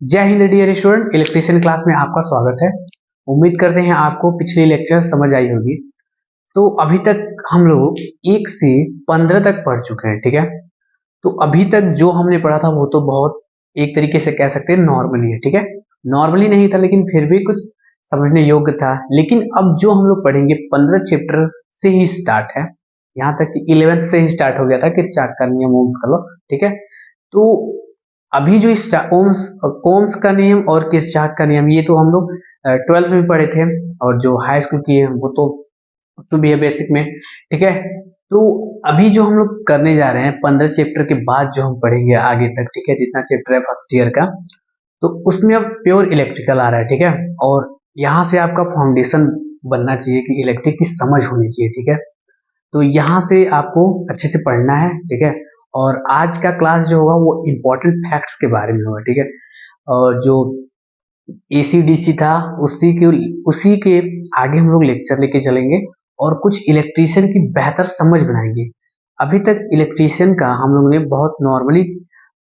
जय Hind dear student, electrician class में आपका स्वागत है। उम्मीद करते हैं आपको पिछली लेक्चर समझ आई होगी। तो अभी तक हम लोग 1 से 15 तक पढ़ चुके हैं, ठीक है। तो अभी तक जो हमने पढ़ा था वो तो बहुत एक तरीके से कह सकते हैं नॉर्मली है, ठीक है। नॉर्मली नहीं था लेकिन फिर भी कुछ समझने योग्य था। लेकिन अब जो हम लोग पढ़ेंगे 15 चैप्टर से ही स्टार्ट है, यहाँ तक कि 11th से ही स्टार्ट हो गया था कि स्टार्ट का नियम ओम्स का लो, ठीक है। तो अभी जो ओम्स का नियम और किरचॉफ का नियम ये तो हम लोग 12th में पढ़े थे, और जो हाई स्कूल की है वो तो उसमें भी है बेसिक में, ठीक है। तो अभी जो हम लोग करने जा रहे हैं 15 चैप्टर के बाद जो हम पढ़ेंगे आगे तक, ठीक है, जितना चैप्टर है फर्स्ट ईयर का, तो उसमें अब प्योर इलेक्ट्रिकल आ रहा है, ठीक है। और यहाँ से आपका फाउंडेशन बनना चाहिए कि इलेक्ट्रिक की समझ होनी चाहिए, ठीक है। तो यहाँ से आपको अच्छे से पढ़ना है, ठीक है। और आज का क्लास जो होगा वो इम्पोर्टेंट फैक्ट्स के बारे में होगा, ठीक है। और जो ACDC था उसी के आगे हम लोग लेक्चर लेके चलेंगे और कुछ इलेक्ट्रीशियन की बेहतर समझ बनाएंगे। अभी तक इलेक्ट्रीशियन का हम लोगों ने बहुत नॉर्मली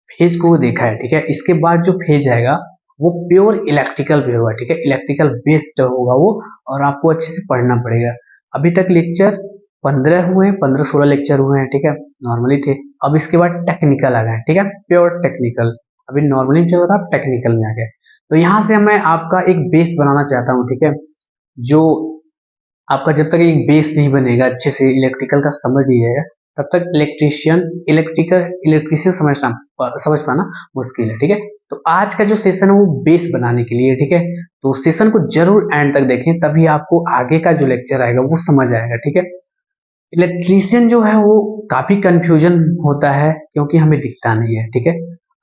फेज को देखा है, ठीक है। इसके बाद जो फेज आएगा वो प्योर इलेक्ट्रिकल भी होगा, ठीक है। इलेक्ट्रिकल बेस्ड होगा वो, और आपको अच्छे से पढ़ना पड़ेगा। अभी तक लेक्चर 15 हुए हैं, 15-16 लेक्चर हुए हैं, ठीक है, नॉर्मली थे। अब इसके बाद टेक्निकल आ गया, ठीक है, प्योर टेक्निकल। अभी नॉर्मली चल रहा था, अब टेक्निकल में आ गया। तो यहाँ से मैं आपका एक बेस बनाना चाहता हूँ, ठीक है। जो आपका जब तक एक बेस नहीं बनेगा अच्छे से, इलेक्ट्रिकल का समझ नहीं आएगा, तब तक इलेक्ट्रीशियन समझ पाना मुश्किल है, ठीक है। तो आज का जो सेशन है वो बेस बनाने के लिए, ठीक है। तो सेशन को जरूर एंड तक देखें, तभी आपको आगे का जो लेक्चर आएगा वो समझ आएगा, ठीक है। इलेक्ट्रीशियन जो है वो काफी कंफ्यूजन होता है क्योंकि हमें दिखता नहीं है, ठीक है।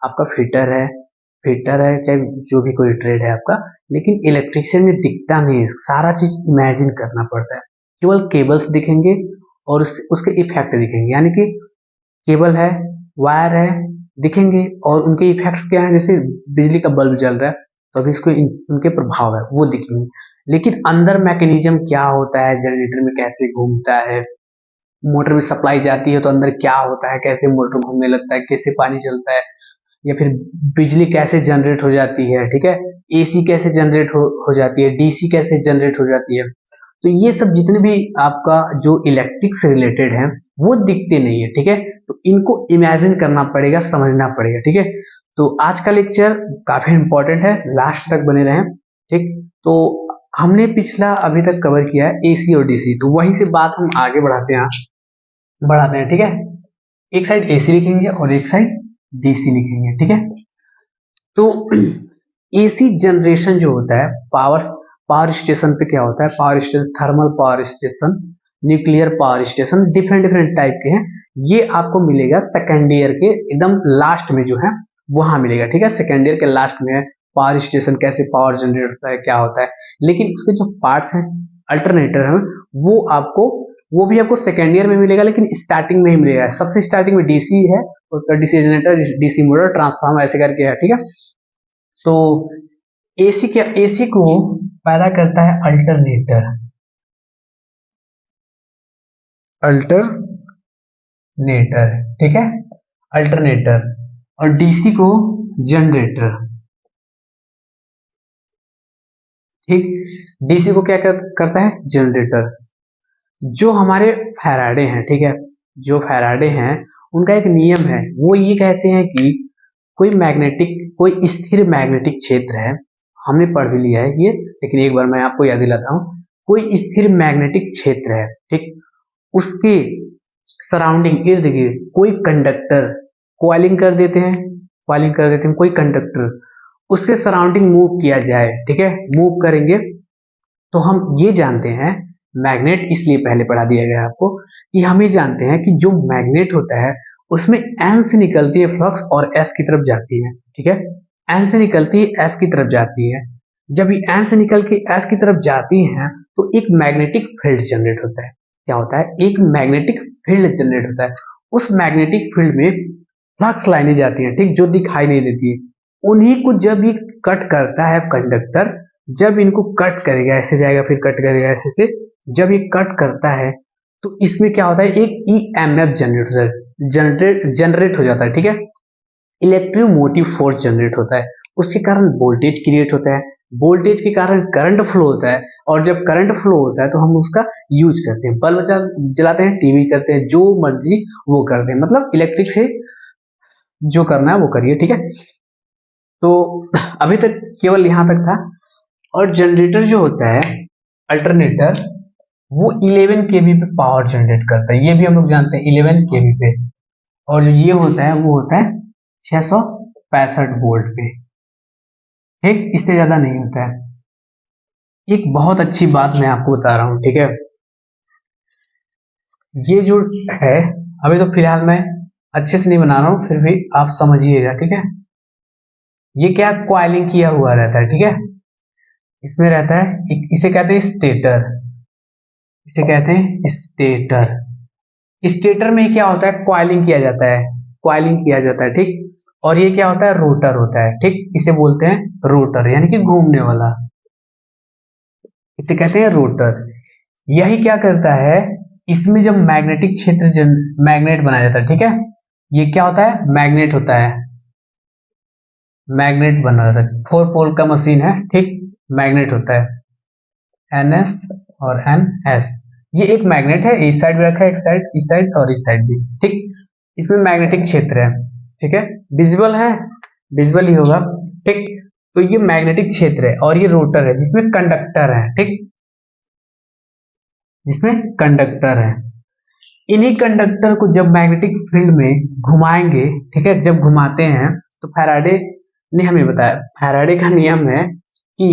आपका फिटर है चाहे जो भी कोई ट्रेड है आपका, लेकिन इलेक्ट्रीशियन में दिखता नहीं है, सारा चीज इमेजिन करना पड़ता है। केवल केबल्स दिखेंगे और उसके इफेक्ट दिखेंगे, यानी कि केबल है, वायर है, दिखेंगे, और उनके इफेक्ट्स क्या है, जैसे बिजली का बल्ब जल रहा है तो अभी इसको उनके प्रभाव है वो दिखेंगे। लेकिन अंदर मैकेनिज्म क्या होता है, जनरेटर में कैसे घूमता है, मोटर में सप्लाई जाती है तो अंदर क्या होता है, कैसे मोटर घूमने लगता है, कैसे पानी चलता है, या फिर बिजली कैसे जनरेट हो जाती है, ठीक है। AC कैसे जनरेट हो जाती है, DC कैसे जनरेट हो जाती है। तो ये सब जितने भी आपका जो इलेक्ट्रिक से रिलेटेड है वो दिखते नहीं है, ठीक है। तो इनको इमेजिन करना पड़ेगा, समझना पड़ेगा, ठीक है। तो आज का लेक्चर काफी इंपॉर्टेंट है, लास्ट तक बने रहें, ठीक। तो हमने पिछला अभी तक कवर किया है AC और DC, तो वहीं से बात हम आगे बढ़ाते हैं, ठीक है। एक साइड AC लिखेंगे और एक साइड DC लिखेंगे, ठीक है। तो AC जनरेशन जो होता है पावर स्टेशन पे क्या होता है, power station, thermal power station, nuclear power station, different type के हैं। ये आपको मिलेगा सेकेंड ईयर के एकदम लास्ट में जो है वहां मिलेगा, ठीक है। सेकेंड ईयर के लास्ट में है पावर स्टेशन, कैसे पावर जनरेट होता है, क्या होता है। लेकिन उसके जो पार्ट्स हैं, अल्टरनेटर है, वो भी आपको सेकेंड ईयर में मिलेगा, लेकिन स्टार्टिंग में ही मिलेगा। सबसे स्टार्टिंग में DC है, उसका DC generator, DC motor, transformer ऐसे करके है, ठीक है। तो AC को पैदा करता है अल्टरनेटर, ठीक है, अल्टरनेटर। और DC को जनरेटर, ठीक। DC को क्या करता है, जनरेटर। जो हमारे फैराडे हैं, ठीक है, जो फैराडे हैं उनका एक नियम है, वो ये कहते हैं कि कोई स्थिर मैग्नेटिक क्षेत्र है, हमने पढ़ भी लिया है ये, लेकिन एक बार मैं आपको याद दिलाता हूँ। कोई स्थिर मैग्नेटिक क्षेत्र है, ठीक, उसके सराउंडिंग, इर्द गिर्द कोई कंडक्टर कॉइलिंग कर देते हैं, कोई कंडक्टर उसके सराउंडिंग मूव किया जाए, ठीक है, मूव करेंगे तो हम ये जानते हैं, मैग्नेट इसलिए पहले पढ़ा दिया गया है आपको कि हम ये जानते हैं कि जो मैग्नेट होता है उसमें N से निकलती है फ्लक्स और S की तरफ जाती है, ठीक है। N से निकलती है, S की तरफ जाती है। जब ये N से निकल के S की तरफ जाती है तो एक मैग्नेटिक फील्ड जनरेट होता है। क्या होता है, एक मैग्नेटिक फील्ड जनरेट होता है। उस मैग्नेटिक फील्ड में फ्लक्स लाइनें जाती हैं, ठीक, जो दिखाई नहीं देती है। उन्हीं को जब ये कट करता है कंडक्टर, जब इनको कट करेगा, ऐसे जाएगा, फिर कट करेगा, ऐसे से जब ये कट करता है तो इसमें क्या होता है, एक EMF जनरेट हो जाता है, ठीक है, इलेक्ट्रोमोटिव फोर्स जनरेट होता है। उसके कारण वोल्टेज क्रिएट होता है, वोल्टेज के कारण करंट फ्लो होता है, और जब करंट फ्लो होता है तो हम उसका यूज करते हैं, बल्ब जलाते हैं, टीवी करते हैं, जो मर्जी वो करते हैं, मतलब इलेक्ट्रिक से जो करना है वो करिए, ठीक है। तो अभी तक केवल यहाँ तक था। और जनरेटर जो होता है अल्टरनेटर, वो 11 केवी पे पावर जनरेट करता है, ये भी हम लोग जानते हैं 11 केवी पे। और जो ये होता है वो होता है 665 वोल्ट पे, ठीक, इससे ज्यादा नहीं होता है। एक बहुत अच्छी बात मैं आपको बता रहा हूँ, ठीक है। ये जो है, अभी तो फिलहाल मैं अच्छे से नहीं बना रहा हूँ, फिर भी आप समझिएगा, ठीक है। ये क्या कॉइलिंग किया हुआ रहता है, ठीक है। इसमें रहता है इसे कहते हैं स्टेटर, इसे कहते हैं स्टेटर। स्टेटर में क्या होता है, कॉइलिंग किया जाता है, कॉइलिंग किया जाता है, ठीक। और ये क्या होता है, रोटर होता है, ठीक, इसे बोलते हैं रोटर, यानी कि घूमने वाला, इसे कहते हैं रोटर। यही क्या करता है, इसमें जब मैग्नेटिक क्षेत्र मैग्नेट बनाया जाता है, ठीक है। ये क्या होता है, मैग्नेट होता है, मैग्नेट बना रहता है, 4 पोल का मशीन है, ठीक, मैग्नेट होता है, NS और NS। ये एक मैग्नेट है, इस साइड भी रखा है, एक साइड, इस साइड और इस साइड भी, ठीक। इसमें मैग्नेटिक क्षेत्र है, ठीक है, विजिबल है, विजिबल ही होगा, ठीक। तो ये मैग्नेटिक क्षेत्र है और ये रोटर है जिसमें कंडक्टर है, ठीक, जिसमें कंडक्टर है। इन्हीं कंडक्टर को जब मैग्नेटिक फील्ड में घुमाएंगे, ठीक है, जब घुमाते हैं तो फैराडे ने हमें बताया, फैराडे का नियम है कि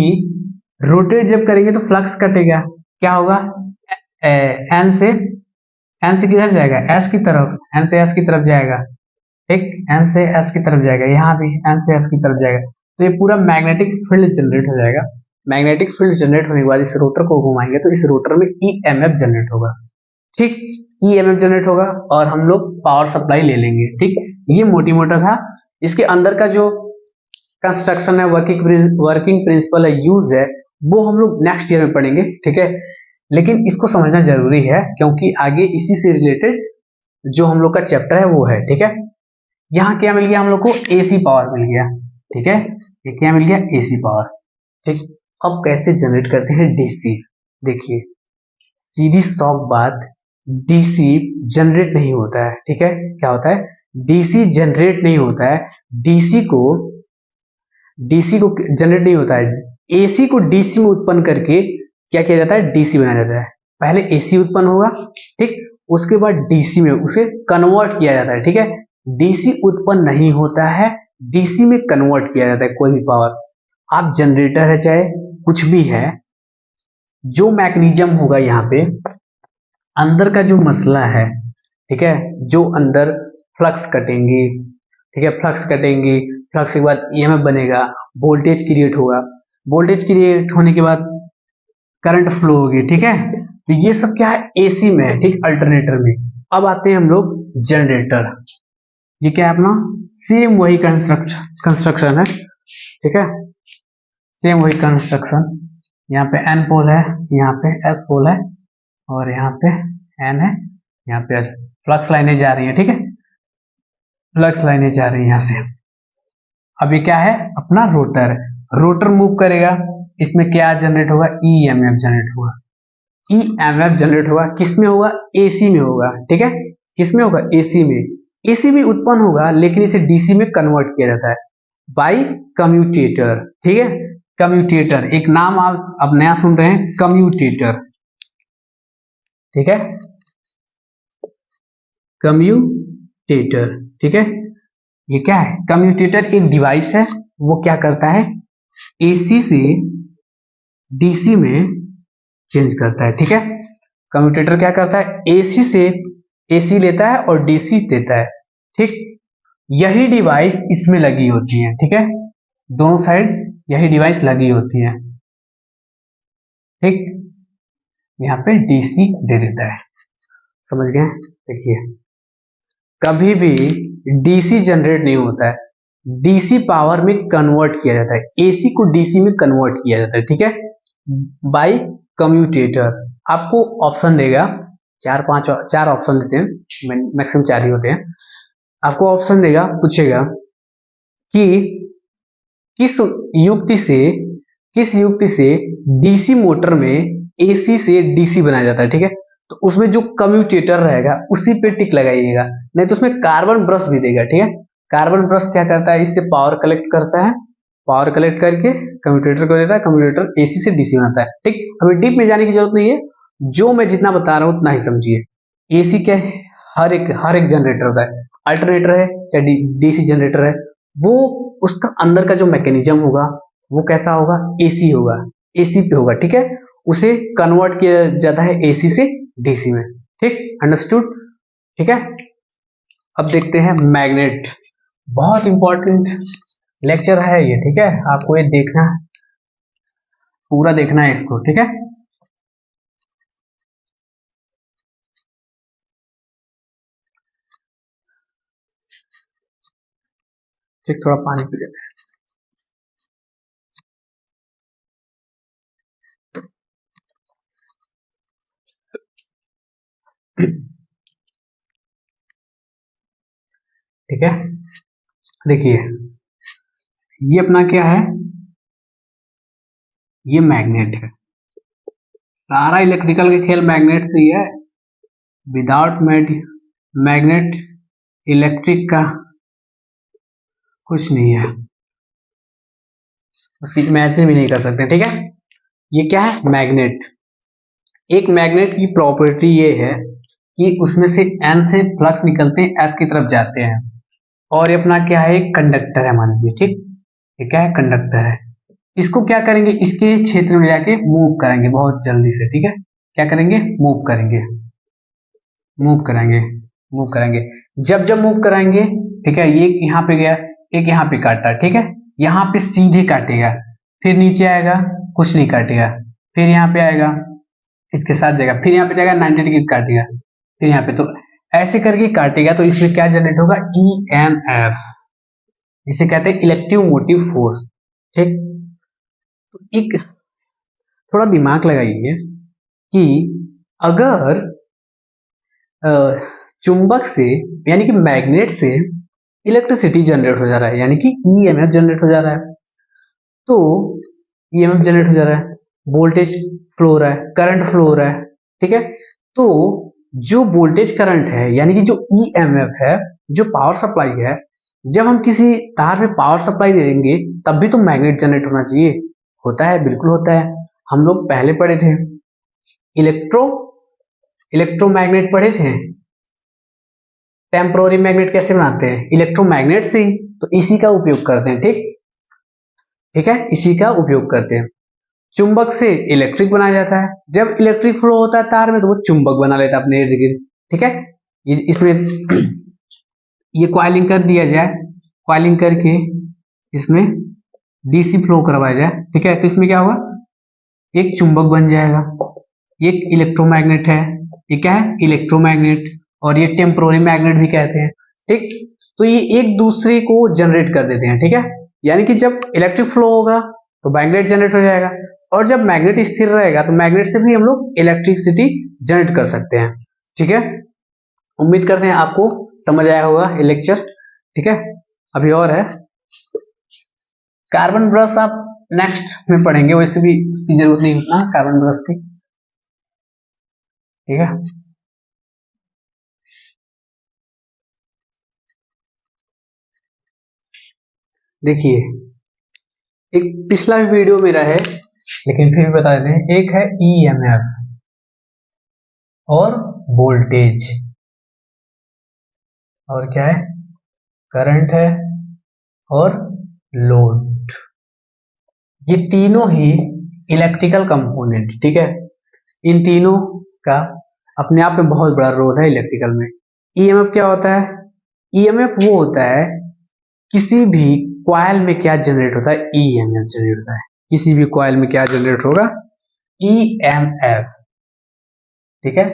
रोटेट जब करेंगे तो फ्लक्स कटेगा, क्या होगा, एन से किधर जाएगा, एस की तरफ, एन से एस की तरफ जाएगा, ठीक, एन से एस की तरफ जाएगा, यहाँ भी एन से एस की तरफ जाएगा, तो ये पूरा मैग्नेटिक फील्ड जनरेट हो जाएगा। मैग्नेटिक फील्ड जनरेट होने के बाद इस रोटर को घुमाएंगे तो इस रोटर में EMF जनरेट होगा, ठीक, EMF जनरेट होगा और हम लोग पावर सप्लाई ले लेंगे, ठीक। ये मोटी मोटा था। इसके अंदर का जो कंस्ट्रक्शन है, वर्किंग प्रिंसिपल है, यूज है, वो हम लोग नेक्स्ट ईयर में पढ़ेंगे, ठीक है। लेकिन इसको समझना जरूरी है क्योंकि आगे इसी से रिलेटेड जो हम लोग का चैप्टर है वो है, ठीक है। यहाँ क्या मिल गया हम लोग को, AC पावर मिल गया, ठीक है, ये क्या मिल गया, AC पावर, ठीक। अब कैसे जनरेट करते हैं DC, देखिए सीधी सॉफ्ट बात, DC जनरेट नहीं होता है, ठीक है। क्या होता है, DC जनरेट नहीं होता है, DC को जनरेट नहीं होता है, AC को DC में उत्पन्न करके क्या किया जाता है, DC बनाया जाता है। पहले AC उत्पन्न होगा, ठीक, उसके बाद DC में उसे कन्वर्ट किया जाता है, ठीक है। DC उत्पन्न नहीं होता है, DC में कन्वर्ट किया जाता है कोई भी पावर। आप जनरेटर है चाहे कुछ भी है, जो मैकेनिज्म होगा यहाँ पे, अंदर का जो मसला है, ठीक है, जो अंदर फ्लक्स कटेंगी, ठीक है, फ्लक्स कटेंगी, फ्लक्स के बाद EMF बनेगा, वोल्टेज क्रिएट होगा, वोल्टेज क्रिएट होने के बाद करंट फ्लो होगी, ठीक है। तो ये सब क्या है, AC में है, ठीक, अल्टरनेटर में। अब आते हैं हम लोग जनरेटर, ये क्या है अपना, सेम वही कंस्ट्रक्शन है, ठीक है, सेम वही कंस्ट्रक्शन। यहाँ पे N पोल है, यहाँ पे S पोल है और यहाँ पे N है, यहाँ पे S। फ्लक्स लाइनें जा रही है, ठीक है, फ्लक्स लाइनें जा रही है यहाँ से। अब ये क्या है, अपना रोटर, रोटर मूव करेगा, इसमें क्या जनरेट होगा, EMF जनरेट होगा, EMF जनरेट होगा, किसमें होगा, AC में होगा, ठीक है, किसमें होगा, AC में। AC में उत्पन्न होगा लेकिन इसे DC में कन्वर्ट किया जाता है बाई कम्यूटेटर, ठीक है, कम्यूटेटर, एक नाम आप अब नया सुन रहे हैं, कम्यूटेटर, ठीक है, कम्यूटेटर, ठीक है। ये क्या है, कम्यूटेटर एक डिवाइस है, वो क्या करता है, AC से DC में चेंज करता है, ठीक है। कम्यूटेटर क्या करता है, AC से AC लेता है और DC देता है, ठीक। यही डिवाइस इसमें लगी होती है, ठीक है, दोनों साइड यही डिवाइस लगी होती है, ठीक। यहाँ पे DC दे देता है, समझ गए। देखिए कभी भी DC जनरेट नहीं होता है, DC पावर में कन्वर्ट किया जाता है, AC को DC में कन्वर्ट किया जाता है, ठीक है, बाय कम्यूटेटर। आपको ऑप्शन देगा, चार ऑप्शन देते हैं, मैक्सिमम 4 ही होते हैं। आपको ऑप्शन देगा, पूछेगा कि किस युक्ति से किस युक्ति से डीसी मोटर में एसी से डीसी बनाया जाता है, ठीक है। तो उसमें जो कम्यूटेटर रहेगा उसी पे टिक लगाइएगा, नहीं तो उसमें कार्बन ब्रश भी देगा, ठीक है। कार्बन ब्रश क्या करता है, इससे पावर कलेक्ट करता है, पावर कलेक्ट करके कम्यूटेटर को देता है, कम्यूटेटर एसी से डीसी बनाता है, ठीक। अभी डीप में जाने की जरूरत नहीं है, जो मैं जितना बता रहा हूँ उतना ही समझिए। एसी क्या है, हर एक जनरेटर होता है, अल्टरनेटर है चाहे डीसी जनरेटर है, वो उसका अंदर का जो मैकेनिज्म होगा वो कैसा होगा, एसी होगा, एसी पे होगा, ठीक है। उसे कन्वर्ट किया जाता है एसी से डीसी में, ठीक, अंडरस्टूड, ठीक है। अब देखते हैं मैग्नेट, बहुत इंपॉर्टेंट लेक्चर है ये, ठीक है। आपको ये देखना है, पूरा देखना है इसको, ठीक है। ठीक, थोड़ा पानी पी लेते हैं। ठीक है, देखिए ये अपना क्या है, ये मैग्नेट है, सारा इलेक्ट्रिकल के खेल मैग्नेट से ही है। विदाउट मैग्नेट इलेक्ट्रिक का कुछ नहीं है, उसकी इमेजिन भी नहीं कर सकते, ठीक है। ये क्या है, मैग्नेट। एक मैग्नेट की प्रॉपर्टी ये है कि उसमें से एन से फ्लक्स निकलते हैं, एस की तरफ जाते हैं, और ये अपना क्या है, एक कंडक्टर है मान लीजिए, ठीक। ये क्या है, कंडक्टर है। इसको क्या करेंगे, इसके क्षेत्र में जाके मूव करेंगे बहुत जल्दी से, ठीक है। क्या करेंगे, मूव करेंगे, मूव करेंगे, मूव करेंगे। जब जब मूव कराएंगे, ठीक है, ये यहाँ पे गया, एक यहाँ पे काटा, ठीक है, यहाँ पे सीधे काटेगा, फिर नीचे आएगा, कुछ नहीं काटेगा, फिर यहाँ पे आएगा, इसके साथ जाएगा, फिर यहाँ पे जाएगा 90 डिग्री काटेगा, फिर यहाँ पे, तो ऐसे करके काटेगा। तो इसमें क्या जनरेट होगा, EMF, इसे कहते हैं इलेक्ट्रो मोटिव फोर्स, ठीक। तो एक थोड़ा दिमाग लगाइए कि अगर चुंबक से यानी कि मैग्नेट से इलेक्ट्रिसिटी जनरेट हो जा रहा है, यानी कि ईएमएफ जनरेट हो जा रहा है, तो ईएमएफ जनरेट हो जा रहा है, वोल्टेज फ्लो हो रहा है, करंट फ्लो हो रहा है, ठीक है। तो जो वोल्टेज करंट है यानी कि जो ईएमएफ है, जो पावर सप्लाई है, जब हम किसी तार में पावर सप्लाई देंगे तब भी तो मैग्नेट जनरेट होना चाहिए, होता है, बिल्कुल होता है। हम लोग पहले पढ़े थे, इलेक्ट्रो इलेक्ट्रोमैग्नेट पढ़े थे, टेम्पोररी मैग्नेट कैसे बनाते हैं, इलेक्ट्रोमैग्नेट से ही, तो इसी का उपयोग करते हैं, ठीक, ठीक है, इसी का उपयोग करते हैं। चुंबक से इलेक्ट्रिक बनाया जाता है, जब इलेक्ट्रिक फ्लो होता है तार में तो वो चुंबक बना लेता है अपने इर्द गिर्द, ठीक है। ये इसमें ये कॉइलिंग कर दिया जाए, कॉइलिंग करके इसमें डीसी फ्लो करवाया जाए, ठीक है, तो इसमें क्या हुआ, एक चुंबक बन जाएगा, एक इलेक्ट्रोमैग्नेट है, ये क्या है, इलेक्ट्रोमैग्नेट, और ये टेम्पोररी मैग्नेट भी कहते हैं, ठीक। तो ये एक दूसरे को जनरेट कर देते हैं, ठीक है। यानी कि जब इलेक्ट्रिक फ्लो होगा तो मैग्नेट जनरेट हो जाएगा, और जब मैग्नेट स्थिर रहेगा तो मैग्नेट से भी हम लोग इलेक्ट्रिसिटी जनरेट कर सकते हैं, ठीक है। उम्मीद करते हैं आपको समझ आया होगा ये लेक्चर, ठीक है। अभी और है, कार्बन ब्रश आप नेक्स्ट में पढ़ेंगे, वैसे भी उसकी जरूरत नहीं उतना कार्बन ब्रश की, ठीक है। देखिए एक पिछला भी वीडियो मेरा है, लेकिन फिर भी बता देते हैं, एक है ईएमएफ और वोल्टेज, और क्या है, करंट है और लोड, ये तीनों ही इलेक्ट्रिकल कंपोनेंट, ठीक है। इन तीनों का अपने आप में बहुत बड़ा रोल है इलेक्ट्रिकल में। ईएमएफ क्या होता है, ईएमएफ वो होता है किसी भी कॉइल में क्या जनरेट होता है, ईएमएफ जनरेट होता है, किसी भी कॉइल में क्या जनरेट होगा, ईएमएफ, ठीक है।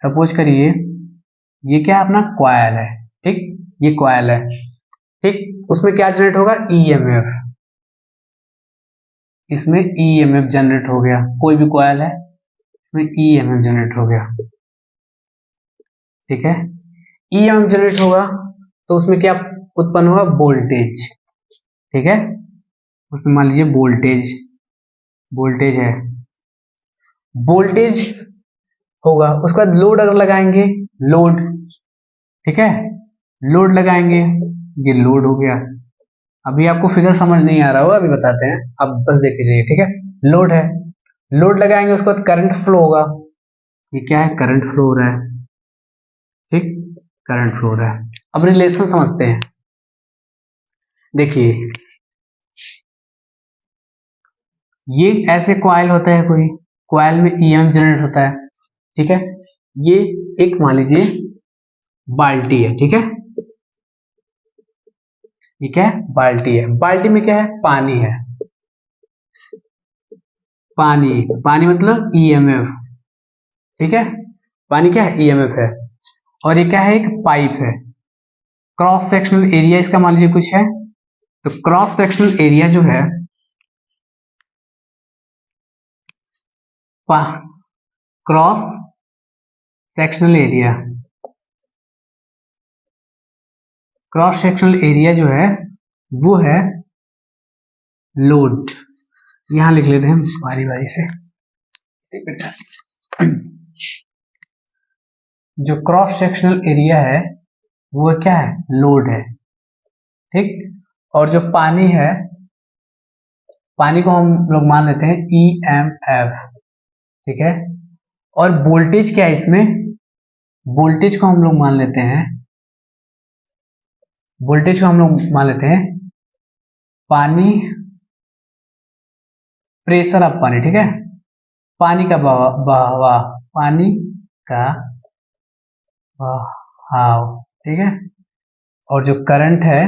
सपोज करिए ये क्या अपना कॉइल है, ठीक, ये कॉइल है, ठीक, उसमें क्या जनरेट होगा, ईएमएफ, इसमें ईएमएफ जनरेट हो गया, कोई भी कॉइल है इसमें ईएमएफ जनरेट हो गया, ठीक है। ईएमएफ जनरेट होगा तो उसमें क्या उत्पन्न होगा, वोल्टेज, ठीक है, उसमें मान लीजिए वोल्टेज, वोल्टेज है, वोल्टेज होगा। उसके बाद लोड अगर लगाएंगे, लोड, ठीक है, लोड लगाएंगे, ये लोड हो गया। अभी आपको फिगर समझ नहीं आ रहा होगा, अभी बताते हैं, अब बस देख लीजिए, ठीक है। लोड है, लोड लगाएंगे, उसके बाद करंट फ्लो होगा। ये क्या है, करंट फ्लो हो रहा है, ठीक, करंट फ्लो हो रहा है। अब रिलेशन समझते हैं। देखिए, ये ऐसे कॉइल होता है, कोई कॉइल में ईएमएफ जनरेट होता है, ठीक है। ये एक मान लीजिए बाल्टी है, ठीक है, ये क्या है, बाल्टी है। बाल्टी में क्या है, पानी है, पानी, पानी मतलब ईएमएफ, ठीक है, पानी क्या है, ईएमएफ है। और ये क्या है, एक पाइप है। क्रॉस सेक्शनल एरिया इसका मान लीजिए कुछ है, तो क्रॉस सेक्शनल एरिया जो है, cross sectional area, cross sectional area जो है वो है लोड। यहां लिख लेते हैं बारी बारी से। जो क्रॉस सेक्शनल एरिया है वो क्या है, लोड है, ठीक। और जो पानी है, पानी को हम लोग मान लेते हैं ईएमएफ, ठीक है। और वोल्टेज क्या है इसमें, वोल्टेज को हम लोग मान लेते हैं, वोल्टेज को हम लोग मान लेते हैं पानी, प्रेशर ऑफ पानी, ठीक है, पानी का बहाव, पानी का बहाव, ठीक है। और जो करंट है,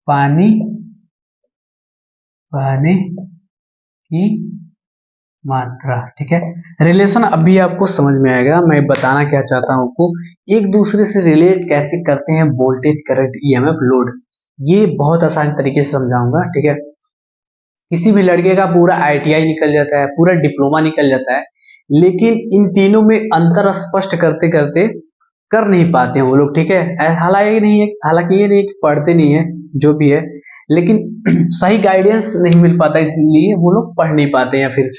पानी बहाने की मात्रा, ठीक है। रिलेशन अभी आपको समझ में आएगा। मैं बताना क्या चाहता हूं आपको, एक दूसरे से रिलेट कैसे करते हैं वोल्टेज, करंट, ईएमएफ, लोड, ये बहुत आसान तरीके से समझाऊंगा, ठीक है। किसी भी लड़के का पूरा आईटीआई निकल जाता है, पूरा डिप्लोमा निकल जाता है, लेकिन इन तीनों में अंतर स्पष्ट करते करते कर नहीं पाते हैं वो लोग, ठीक है। हालांकि ये नहीं कि पढ़ते नहीं है, जो भी है, लेकिन सही गाइडेंस नहीं मिल पाता, इसलिए वो लोग पढ़ नहीं पाते हैं। फिर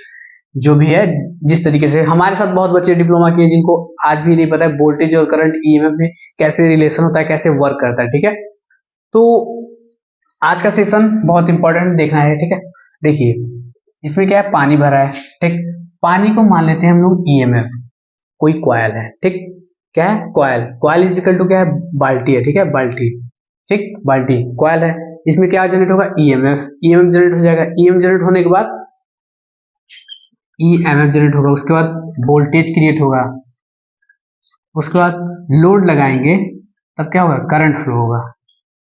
जो भी है, जिस तरीके से हमारे साथ बहुत बच्चे डिप्लोमा किए जिनको आज भी नहीं पता है वोल्टेज और करंट, ईएमएफ में कैसे रिलेशन होता है, कैसे वर्क करता है, ठीक है। तो आज का सेशन बहुत इंपॉर्टेंट देखना है, ठीक है। देखिए, इसमें क्या है, पानी भरा है, ठीक, पानी को मान लेते हैं हम लोग ईएमएफ, कोई कॉइल है, ठीक, क्या है, coil, coil is equal to क्या है, बाल्टी है, ठीक है, बाल्टी, ठीक, बाल्टी कॉइल है। इसमें क्या जनरेट होगा, ईएमएफ, ईएमएफ जनरेट हो जाएगा। ईएमएफ जनरेट होने के बाद ईएमएफ जनरेट होगा, उसके बाद वोल्टेज क्रिएट होगा, उसके बाद लोड लगाएंगे, तब क्या होगा, करंट फ्लो होगा।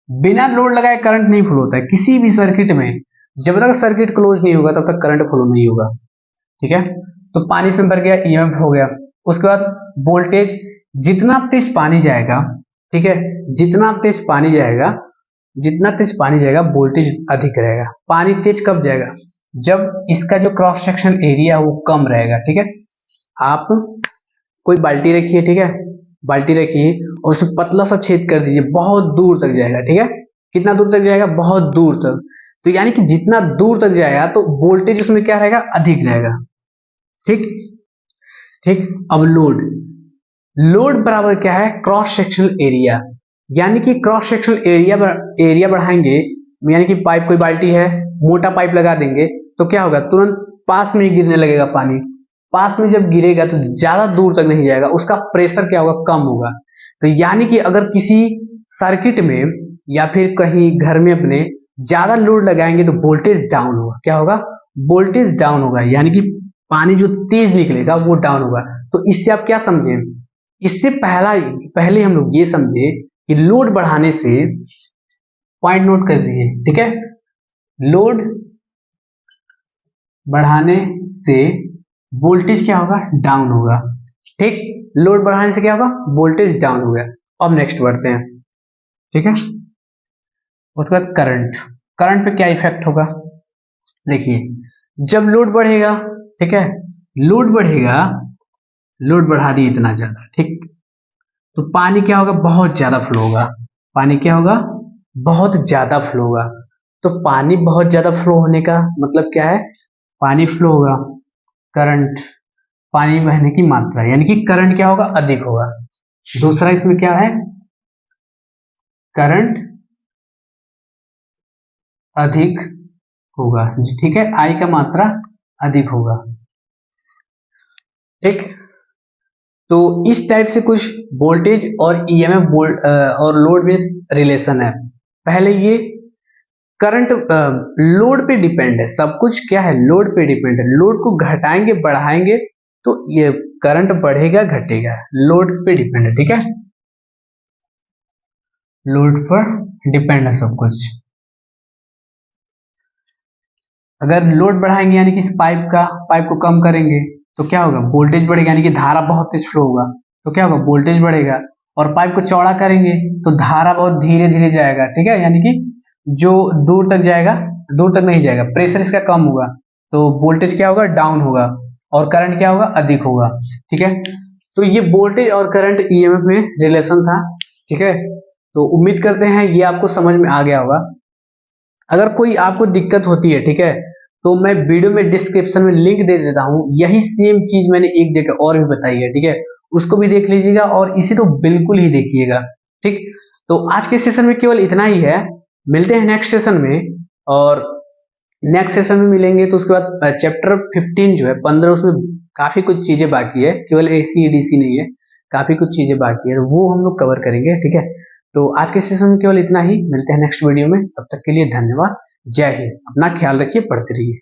बिना लोड लगाए करंट नहीं फ्लो होता है किसी भी सर्किट में, जब तक सर्किट क्लोज नहीं होगा तब तक करंट फ्लो नहीं होगा, ठीक है। तो पानी इसमें भर गया, ईएमएफ हो गया। उसके बाद वोल्टेज, जितना तेज पानी जाएगा, ठीक है, जितना तेज पानी जाएगा, जितना तेज पानी जाएगा वोल्टेज अधिक रहेगा। पानी तेज कब जाएगा, जब इसका जो क्रॉस सेक्शन एरिया वो कम रहेगा, ठीक है। आप कोई बाल्टी रखिए, ठीक है, बाल्टी रखिए और उसमें पतला सा छेद कर दीजिए, बहुत दूर तक जाएगा, ठीक है। कितना दूर तक जाएगा, बहुत दूर तक। तो यानी कि जितना दूर तक जाएगा तो वोल्टेज उसमें क्या रहेगा, अधिक रहेगा, ठीक, ठीक। अब लोड, लोड बराबर क्या है, क्रॉस सेक्शनल एरिया, यानी कि क्रॉस सेक्शनल एरिया बढ़ाएंगे, यानी कि पाइप, कोई बाल्टी है, मोटा पाइप लगा देंगे तो क्या होगा, तुरंत पास में ही गिरने लगेगा पानी। पास में जब गिरेगा तो ज्यादा दूर तक नहीं जाएगा, उसका प्रेशर क्या होगा, कम होगा। तो यानी कि अगर किसी सर्किट में या फिर कहीं घर में अपने ज्यादा लोड लगाएंगे तो वोल्टेज डाउन होगा, क्या होगा, वोल्टेज डाउन होगा, यानी कि पानी जो तेज निकलेगा वो डाउन होगा। तो इससे आप क्या समझे, इससे पहले हम लोग ये समझे कि लोड बढ़ाने से, पॉइंट नोट कर लीजिए, ठीक है, लोड बढ़ाने से वोल्टेज क्या होगा, डाउन होगा, ठीक। लोड बढ़ाने से क्या होगा, वोल्टेज डाउन हो गया। अब नेक्स्ट बढ़ते हैं, ठीक है। उसके बाद करंट, करंट पे क्या इफेक्ट होगा, देखिए, जब लोड बढ़ेगा, ठीक है, लोड बढ़ेगा, लोड बढ़ा दी इतना ज्यादा, ठीक, तो पानी क्या होगा, बहुत ज्यादा फ्लो होगा, पानी क्या होगा, बहुत ज्यादा फ्लो होगा। तो पानी बहुत ज्यादा फ्लो होने का मतलब क्या है, पानी फ्लो होगा, करंट, पानी बहने की मात्रा, यानी कि करंट क्या होगा, अधिक होगा। दूसरा इसमें क्या है, करंट अधिक होगा, ठीक है, आई का मात्रा अधिक होगा। ठीक, तो इस टाइप से कुछ वोल्टेज और ईएमएफ और लोड बेस्ड रिलेशन है। पहले ये करंट लोड पे डिपेंड है, सब कुछ क्या है, लोड पे डिपेंड है। लोड को घटाएंगे बढ़ाएंगे तो ये करंट बढ़ेगा घटेगा, लोड पे डिपेंड है। ठीक है, लोड पर डिपेंड है सब कुछ। अगर लोड बढ़ाएंगे यानी कि इस पाइप को कम करेंगे तो क्या होगा, वोल्टेज बढ़ेगा, यानी कि धारा बहुत तेज फ्लो होगा तो क्या होगा, वोल्टेज बढ़ेगा। और पाइप को चौड़ा करेंगे तो धारा बहुत धीरे धीरे जाएगा, ठीक है, यानी कि जो दूर तक जाएगा, दूर तक नहीं जाएगा, प्रेशर इसका कम होगा तो वोल्टेज क्या होगा, डाउन होगा, और करंट क्या होगा, अधिक होगा। ठीक है, तो ये वोल्टेज और करंट ईएमएफ में रिलेशन था। ठीक है, तो उम्मीद करते हैं ये आपको समझ में आ गया होगा। अगर कोई आपको दिक्कत होती है, ठीक है, तो मैं वीडियो में डिस्क्रिप्शन में लिंक दे देता हूँ, यही सेम चीज मैंने एक जगह और भी बताई है। ठीक है, उसको भी देख लीजिएगा और इसी तो बिल्कुल ही देखिएगा। ठीक, तो आज के सेशन में केवल इतना ही है, मिलते हैं नेक्स्ट सेशन में। और नेक्स्ट सेशन में मिलेंगे तो उसके बाद चैप्टर 15 जो है 15, उसमें काफी कुछ चीजें बाकी है, केवल एसी डीसी नहीं है, काफी कुछ चीजें बाकी है, वो हम लोग कवर करेंगे। ठीक है, तो आज के सेशन में केवल इतना ही, मिलते हैं नेक्स्ट वीडियो में, तब तक के लिए धन्यवाद, जय हिंद, अपना ख्याल रखिए, पढ़ते रहिए।